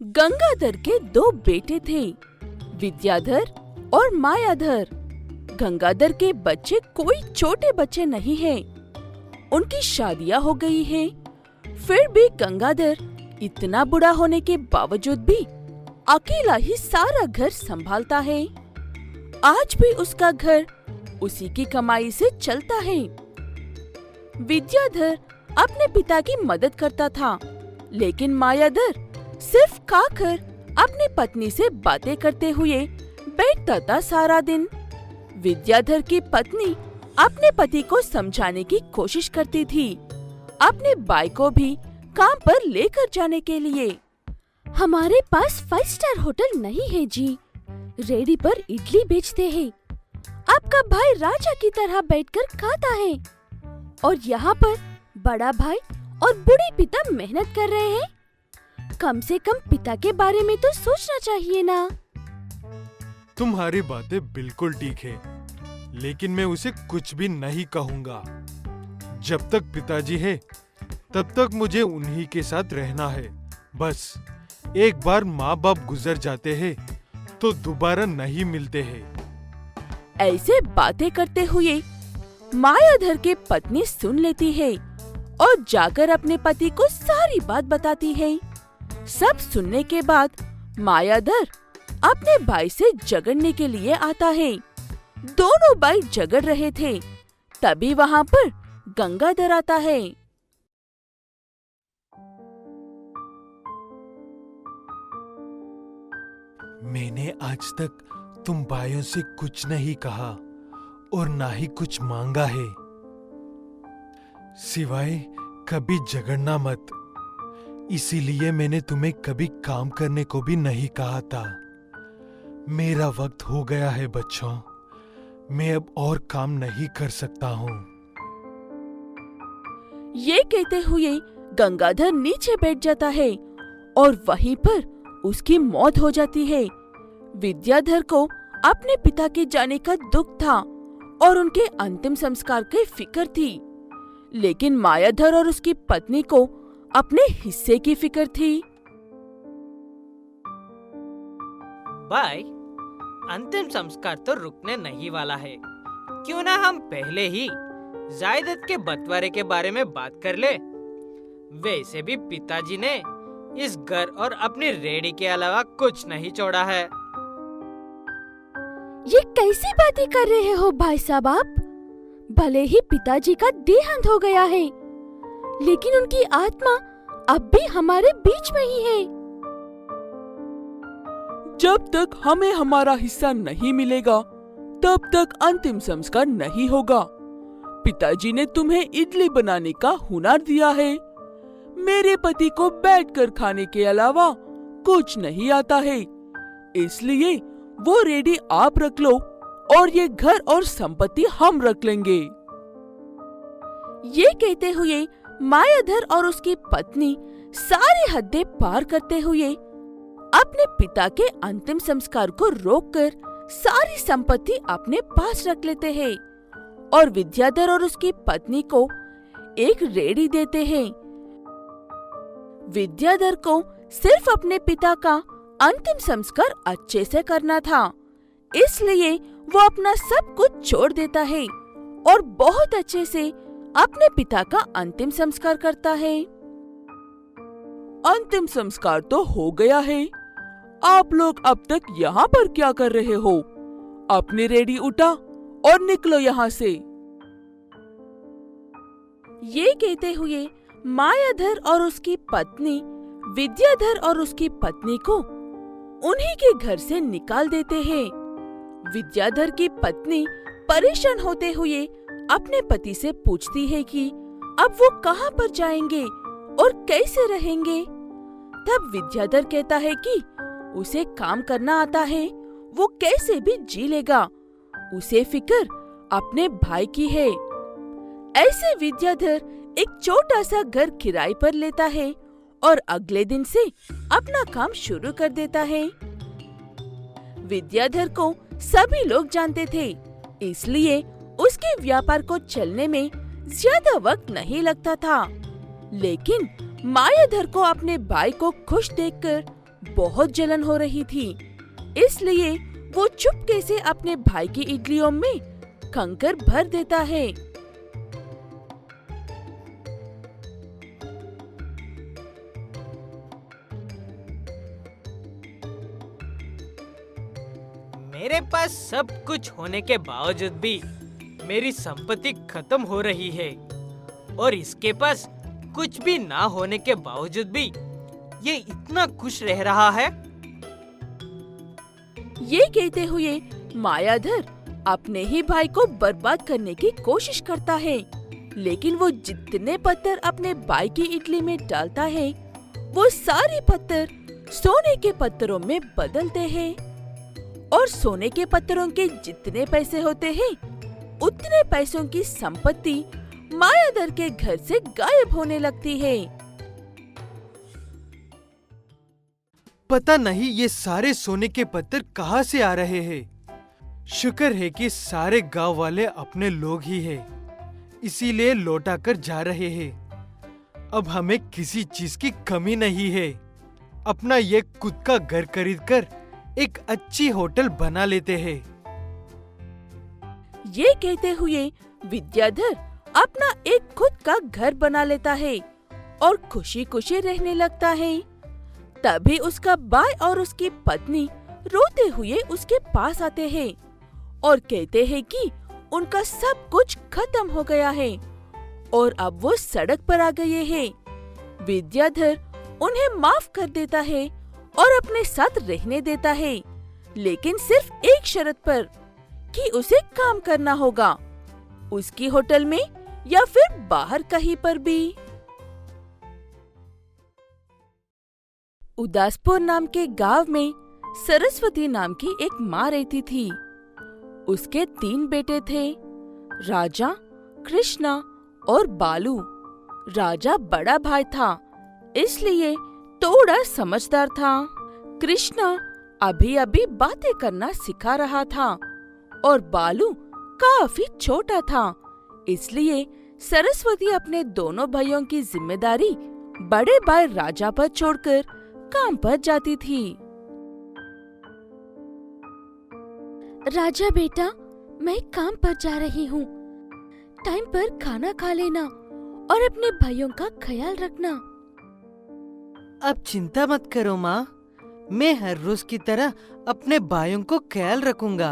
गंगाधर के दो बेटे थे, विद्याधर और मायाधर। गंगाधर के बच्चे कोई छोटे बच्चे नहीं हैं। उनकी शादियां हो गई हैं। फिर भी गंगाधर इतना बूढ़ा होने के बावजूद भी अकेला ही सारा घर संभालता है। आज भी उसका घर उसी की कमाई से चलता है। विद्याधर अपने पिता की मदद करता था, लेकिन मायाधर सिर्फ खाकर अपनी पत्नी से बातें करते हुए बैठता था सारा दिन। विद्याधर की पत्नी अपने पति को समझाने की कोशिश करती थी, अपने भाई को भी काम पर लेकर जाने के लिए। हमारे पास 5 स्टार होटल नहीं है जी, रेडी पर इडली बेचते हैं। आपका भाई राजा की तरह बैठकर खाता है और यहाँ पर बड़ा भाई और बूढ़े पिता मेहनत कर रहे हैं। कम से कम पिता के बारे में तो सोचना चाहिए ना। तुम्हारी बातें बिल्कुल ठीक है, लेकिन मैं उसे कुछ भी नहीं कहूँगा। जब तक पिताजी है तब तक मुझे उन्हीं के साथ रहना है। बस एक बार माँ बाप गुजर जाते हैं तो दोबारा नहीं मिलते हैं। ऐसे बातें करते हुए मायाधर की पत्नी सुन लेती है और जाकर अपने पति को सारी बात बताती है। सब सुनने के बाद मायाधर अपने भाई से झगड़ने के लिए आता है। दोनों भाई झगड़ रहे थे, तभी वहाँ पर गंगाधर आता है। मैंने आज तक तुम भाइयों से कुछ नहीं कहा और ना ही कुछ मांगा है, सिवाय कभी झगड़ना मत। इसीलिए मैंने तुम्हें कभी काम करने को भी नहीं कहा था। मेरा वक्त हो गया है बच्चों, मैं अब और काम नहीं कर सकता हूँ। ये कहते हुए गंगाधर नीचे बैठ जाता है और वहीं पर उसकी मौत हो जाती है। विद्याधर को अपने पिता के जाने का दुख था और उनके अंतिम संस्कार की फिक्र थी, लेकिन मायाधर और उसकी पत्नी को अपने हिस्से की फिक्र थी। भाई, अंतिम संस्कार तो रुकने नहीं वाला है। क्यों ना हम पहले ही जायदाद के बंटवारे के बारे में बात कर ले। वैसे भी पिताजी ने इस घर और अपनी रेडी के अलावा कुछ नहीं छोड़ा है। ये कैसी बातें कर रहे हो भाई साहब आप? भले ही पिताजी का देहांत हो गया है, लेकिन उनकी आत्मा अब भी हमारे बीच में ही है। जब तक हमें हमारा हिस्सा नहीं मिलेगा, तब तक अंतिम संस्कार नहीं होगा। पिताजी ने तुम्हें इडली बनाने का हुनर दिया है। मेरे पति को बैठकर खाने के अलावा कुछ नहीं आता है, इसलिए वो रेडी आप रख लो और ये घर और संपत्ति हम रख लेंगे। ये कहते हुए मायाधर और उसकी पत्नी सारी हदें पार करते हुए अपने पिता के अंतिम संस्कार को रोककर सारी संपत्ति अपने पास रख लेते हैं और विद्याधर और उसकी पत्नी को एक रेडी देते हैं। विद्याधर को सिर्फ अपने पिता का अंतिम संस्कार अच्छे से करना था, इसलिए वो अपना सब कुछ छोड़ देता है और बहुत अच्छे से अपने पिता का अंतिम संस्कार करता है। अंतिम संस्कार तो हो गया है। आप लोग अब तक यहाँ पर क्या कर रहे हो? अपनी रेडी उठा और निकलो यहाँ से। ये कहते हुए मायाधर और उसकी पत्नी विद्याधर और उसकी पत्नी को उन्हीं के घर से निकाल देते हैं। विद्याधर की पत्नी परेशान होते हुए अपने पति से पूछती है कि अब वो कहाँ पर जाएंगे और कैसे रहेंगे। तब विद्याधर कहता है कि उसे काम करना आता है, वो कैसे भी जी लेगा, उसे फिक्र अपने भाई की है। ऐसे विद्याधर एक छोटा सा घर किराए पर लेता है और अगले दिन से अपना काम शुरू कर देता है। विद्याधर को सभी लोग जानते थे, इसलिए उसके व्यापार को चलने में ज्यादा वक्त नहीं लगता था। लेकिन मायाधर को अपने भाई को खुश देखकर बहुत जलन हो रही थी, इसलिए वो चुपके से अपने भाई की इडलियों में कंकर भर देता है। मेरे पास सब कुछ होने के बावजूद भी मेरी संपत्ति खत्म हो रही है और इसके पास कुछ भी ना होने के बावजूद भी ये इतना खुश रह रहा है। ये कहते हुए मायाधर अपने ही भाई को बर्बाद करने की कोशिश करता है, लेकिन वो जितने पत्थर अपने भाई की इडली में डालता है, वो सारे पत्थर सोने के पत्थरों में बदलते हैं और सोने के पत्थरों के जितने पैसे होते हैं, उतने पैसों की संपत्ति मायाधर के घर से गायब होने लगती है। पता नहीं ये सारे सोने के पत्थर कहाँ से आ रहे हैं। शुक्र है कि सारे गांव वाले अपने लोग ही हैं, इसीलिए लौटा कर जा रहे हैं। अब हमें किसी चीज की कमी नहीं है। अपना ये खुद का घर खरीदकर एक अच्छी होटल बना लेते हैं। ये कहते हुए विद्याधर अपना एक खुद का घर बना लेता है और खुशी खुशी रहने लगता है। तभी उसका भाई और उसकी पत्नी रोते हुए उसके पास आते हैं और कहते हैं कि उनका सब कुछ खत्म हो गया है और अब वो सड़क पर आ गए हैं। विद्याधर उन्हें माफ कर देता है और अपने साथ रहने देता है, लेकिन सिर्फ एक शर्त पर कि उसे काम करना होगा, उसकी होटल में या फिर बाहर कहीं पर भी। उदासपुर नाम के गांव में सरस्वती नाम की एक माँ रहती थी। उसके 3 बेटे थे, राजा, कृष्णा और बालू। राजा बड़ा भाई था, इसलिए थोड़ा समझदार था। कृष्णा अभी अभी बातें करना सिखा रहा था और बालू काफी छोटा था, इसलिए सरस्वती अपने दोनों भाइयों की जिम्मेदारी बड़े भाई राजा पर छोड़कर काम पर जाती थी। राजा बेटा, मैं काम पर जा रही हूँ। टाइम पर खाना खा लेना और अपने भाइयों का ख्याल रखना। अब चिंता मत करो माँ, मैं हर रोज की तरह अपने भाइयों को ख्याल रखूंगा।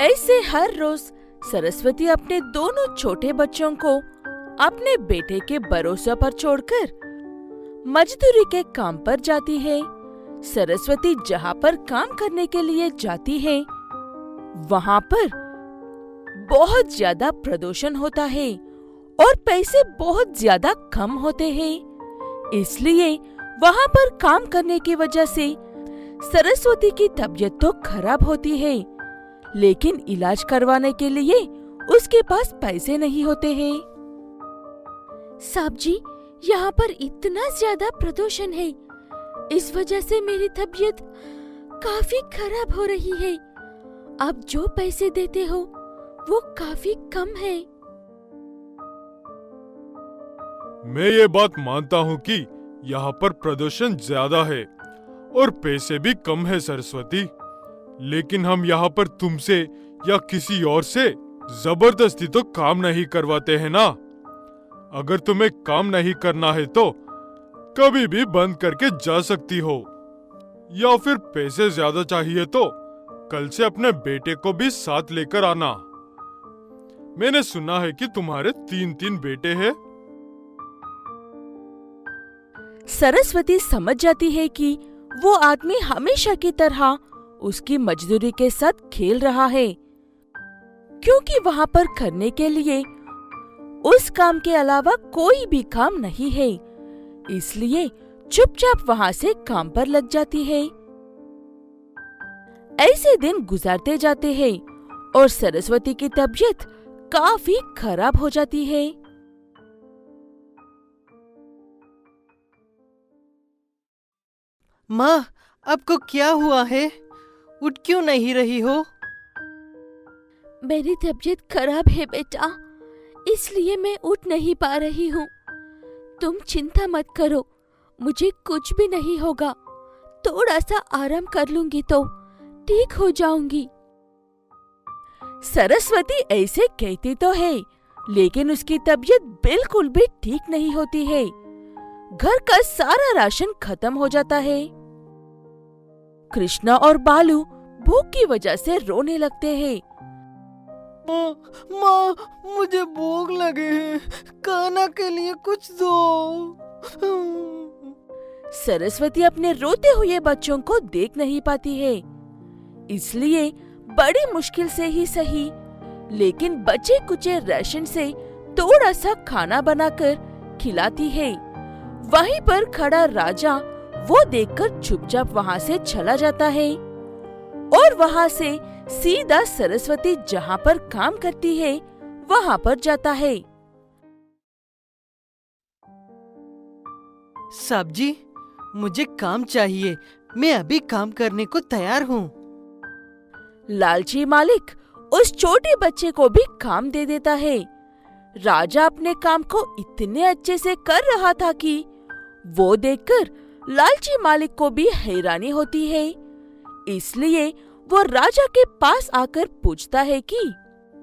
ऐसे हर रोज सरस्वती अपने दोनों छोटे बच्चों को अपने बेटे के भरोसे पर छोड़कर मजदूरी के काम पर जाती है। सरस्वती जहाँ पर काम करने के लिए जाती है, वहाँ पर बहुत ज्यादा प्रदूषण होता है और पैसे बहुत ज्यादा कम होते हैं। इसलिए वहाँ पर काम करने की वजह से सरस्वती की तबीयत तो खराब होती है, लेकिन इलाज करवाने के लिए उसके पास पैसे नहीं होते हैं। साहब जी, यहाँ पर इतना ज्यादा प्रदूषण है, इस वजह से मेरी तबीयत काफी खराब हो रही है। आप जो पैसे देते हो वो काफी कम है। मैं ये बात मानता हूँ कि यहाँ पर प्रदूषण ज्यादा है और पैसे भी कम है सरस्वती, लेकिन हम यहाँ पर तुमसे या किसी और से जबरदस्ती तो काम नहीं करवाते हैं ना। अगर तुम्हें काम नहीं करना है तो कभी भी बंद करके जा सकती हो, या फिर पैसे ज्यादा चाहिए तो कल से अपने बेटे को भी साथ लेकर आना। मैंने सुना है कि तुम्हारे 3 बेटे हैं। सरस्वती समझ जाती है कि वो आदमी हमेशा की तरह उसकी मजदूरी के साथ खेल रहा है, क्योंकि वहाँ पर करने के लिए उस काम के अलावा कोई भी काम नहीं है। इसलिए चुपचाप वहाँ से काम पर लग जाती है। ऐसे दिन गुजारते जाते हैं और सरस्वती की तबीयत काफी खराब हो जाती है। माँ, आपको क्या हुआ है? उठ क्यों नहीं रही हो? मेरी तबीयत खराब है बेटा, इसलिए मैं उठ नहीं पा रही हूँ। तुम चिंता मत करो मुझे कुछ भी नहीं होगा। थोड़ा सा आराम कर लूंगी तो ठीक हो जाऊंगी। सरस्वती ऐसे कहती तो है, लेकिन उसकी तबीयत बिल्कुल भी ठीक नहीं होती है। घर का सारा राशन खत्म हो जाता है। कृष्णा और बालू भूख की वजह से रोने लगते हैं। माँ, मुझे भूख लगे है, खाना के लिए कुछ दो। सरस्वती अपने रोते हुए बच्चों को देख नहीं पाती है, इसलिए बड़ी मुश्किल से ही सही, लेकिन बचे कुचे राशन से थोड़ा सा खाना बनाकर खिलाती है। वहीं पर खड़ा राजा वो देखकर चुपचाप वहाँ से चला जाता है और वहाँ से सीधा सरस्वती जहाँ पर काम करती है वहाँ पर जाता है। साहब जी, मुझे काम चाहिए, मैं अभी काम करने को तैयार हूँ। लालची मालिक उस छोटे बच्चे को भी काम दे देता है। राजा अपने काम को इतने अच्छे से कर रहा था कि वो देखकर लालची मालिक को भी हैरानी होती है। इसलिए वो राजा के पास आकर पूछता है कि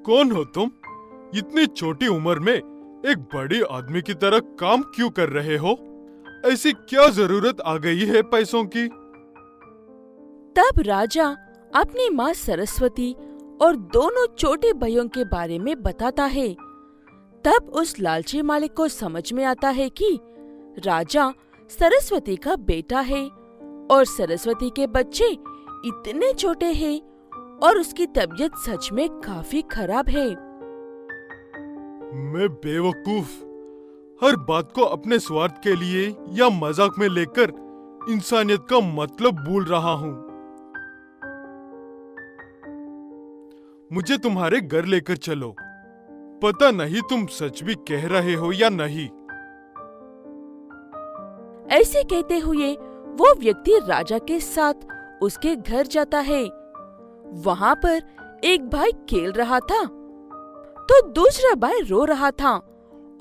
कौन हो तुम? इतनी छोटी उम्र में एक बड़े आदमी की तरह काम क्यों कर रहे हो? ऐसी क्या जरूरत आ गई है पैसों की? तब राजा अपनी माँ सरस्वती और दोनों छोटे भाइयों के बारे में बताता है। तब उस लालची मालिक को समझ में आता है कि राजा सरस्वती का बेटा है और सरस्वती के बच्चे इतने छोटे हैं और उसकी तबीयत सच में काफी खराब है। मैं बेवकूफ हर बात को अपने स्वार्थ के लिए या मजाक में लेकर इंसानियत का मतलब भूल रहा हूँ। मुझे तुम्हारे घर लेकर चलो। पता नहीं तुम सच भी कह रहे हो या नहीं। ऐसे कहते हुए वो व्यक्ति राजा के साथ उसके घर जाता है। वहाँ पर एक भाई खेल रहा था तो दूसरा भाई रो रहा था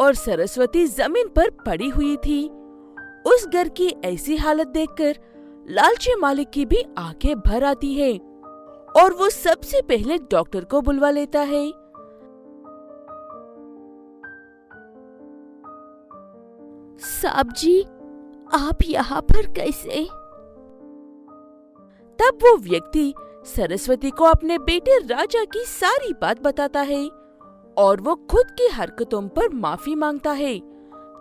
और सरस्वती जमीन पर पड़ी हुई थी। उस घर की ऐसी हालत देखकर लालची मालिक की भी आंखें भर आती है और वो सबसे पहले डॉक्टर को बुलवा लेता है। साहब जी, आप यहाँ पर कैसे? तब वो व्यक्ति सरस्वती को अपने बेटे राजा की सारी बात बताता है और वो खुद की हरकतों पर माफी मांगता है।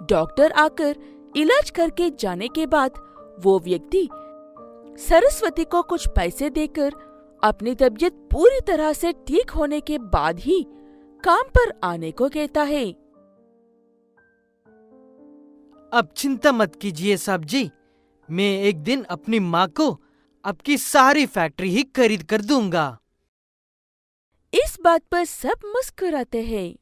डॉक्टर आकर इलाज करके जाने के बाद वो व्यक्ति सरस्वती को कुछ पैसे देकर अपनी तबीयत पूरी तरह से ठीक होने के बाद ही काम पर आने को कहता है। अब चिंता मत कीजिए साहब जी, मैं एक दिन अपनी माँ को आपकी सारी फैक्ट्री ही खरीद कर दूंगा। इस बात पर सब मुस्कुराते हैं।